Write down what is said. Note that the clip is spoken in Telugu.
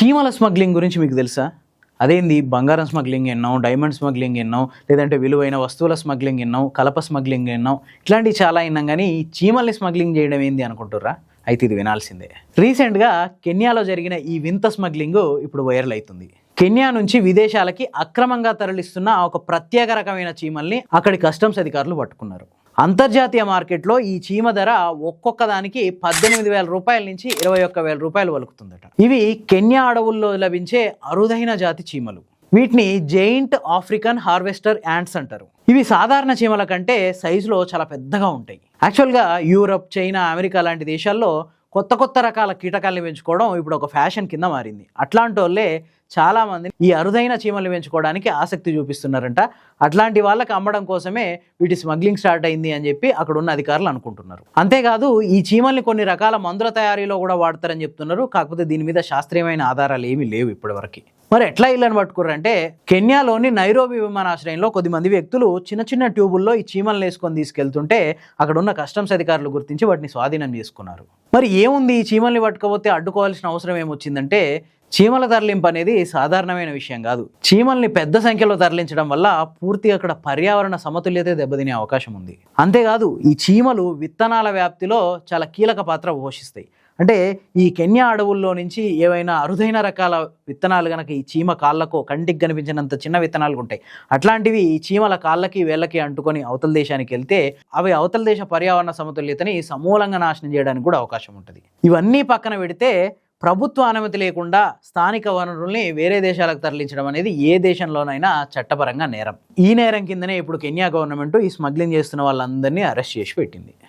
చీమల స్మగ్లింగ్ గురించి మీకు తెలుసా? అదేంది బంగారం స్మగ్లింగ్ ఎన్నాం, డైమండ్ స్మగ్లింగ్ ఎన్నాం, లేదంటే విలువైన వస్తువుల స్మగ్లింగ్ ఎన్నాం, కలప స్మగ్లింగ్ ఎన్నాం, ఇట్లాంటివి చాలా అయినాం. కానీ ఈ చీమల్ని స్మగ్లింగ్ చేయడం ఏంది అనుకుంటుర్రా? అయితే ఇది వినాల్సిందే. రీసెంట్గా కెన్యాలో జరిగిన ఈ వింత స్మగ్లింగ్ ఇప్పుడు వైరల్ అవుతుంది. కెన్యా నుంచి విదేశాలకి అక్రమంగా తరలిస్తున్న ఒక ప్రత్యేక రకమైన చీమల్ని అక్కడి కస్టమ్స్ అధికారులు పట్టుకున్నారు. అంతర్జాతీయ మార్కెట్లో ఈ చీమ ధర ఒక్కొక్క దానికి 18,000 రూపాయల నుంచి 21,000 రూపాయలు వలుకుతుందట. ఇవి కెన్యా అడవుల్లో లభించే అరుదైన జాతి చీమలు. వీటిని జెయింట్ ఆఫ్రికన్ హార్వెస్టర్ యాంట్స్ అంటారు. ఇవి సాధారణ చీమల కంటే సైజులో చాలా పెద్దగా ఉంటాయి. యాక్చువల్గా యూరప్, చైనా, అమెరికా లాంటి దేశాల్లో కొత్త కొత్త రకాల కీటకాలను పెంచుకోవడం ఇప్పుడు ఒక ఫ్యాషన్ కింద మారింది. అట్లాంటి వాళ్ళే చాలామంది ఈ అరుదైన చీమలు పెంచుకోవడానికి ఆసక్తి చూపిస్తున్నారంట. అట్లాంటి వాళ్ళకి అమ్మడం కోసమే వీటి స్మగ్లింగ్ స్టార్ట్ అయింది అని చెప్పి అక్కడ ఉన్న అధికారులు అనుకుంటున్నారు. అంతేకాదు ఈ చీమల్ని కొన్ని రకాల మందుల తయారీలో కూడా వాడతారని చెప్తున్నారు. కాకపోతే దీని మీద శాస్త్రీయమైన ఆధారాలు ఏమీ లేవు ఇప్పటివరకు. మరి ఎట్లా ఇళ్ళని పట్టుకుర్రంటే, కెన్యాలోని నైరోబి విమానాశ్రయంలో కొద్దిమంది వ్యక్తులు చిన్న చిన్న ట్యూబుల్లో ఈ చీమలను వేసుకొని తీసుకెళ్తుంటే అక్కడ ఉన్న కస్టమ్స్ అధికారులు గుర్తించి వాటిని స్వాధీనం చేసుకున్నారు. మరి ఏముంది, ఈ చీమల్ని పట్టుకపోతే అడ్డుకోవాల్సిన అవసరం ఏమొచ్చిందంటే, చీమల తరలింపు అనేది సాధారణమైన విషయం కాదు. చీమల్ని పెద్ద సంఖ్యలో తరలించడం వల్ల పూర్తిగా అక్కడ పర్యావరణ సమతుల్యత దెబ్బతినే అవకాశం ఉంది. అంతేకాదు ఈ చీమలు విత్తనాల వ్యాప్తిలో చాలా కీలక పాత్ర పోషిస్తాయి. అంటే ఈ కెన్యా అడవుల్లో నుంచి ఏవైనా అరుదైన రకాల విత్తనాలు కనుక ఈ చీమ కాళ్ళకు కంటికి కనిపించినంత చిన్న విత్తనాలు ఉంటాయి. అట్లాంటివి ఈ చీమల కాళ్ళకి వేళ్ళకి అంటుకొని అవతల దేశానికి వెళ్తే అవి అవతల దేశ పర్యావరణ సమతుల్యతని సమూలంగా నాశనం చేయడానికి కూడా అవకాశం ఉంటుంది. ఇవన్నీ పక్కన పెడితే ప్రభుత్వ అనుమతి లేకుండా స్థానిక వనరుల్ని వేరే దేశాలకు తరలించడం అనేది ఏ దేశంలోనైనా చట్టపరంగా నేరం. ఈ నేరం కిందనే ఇప్పుడు కెన్యా గవర్నమెంట్ ఈ స్మగ్లింగ్ చేస్తున్న వాళ్ళందరినీ అరెస్ట్ చేసి పెట్టింది.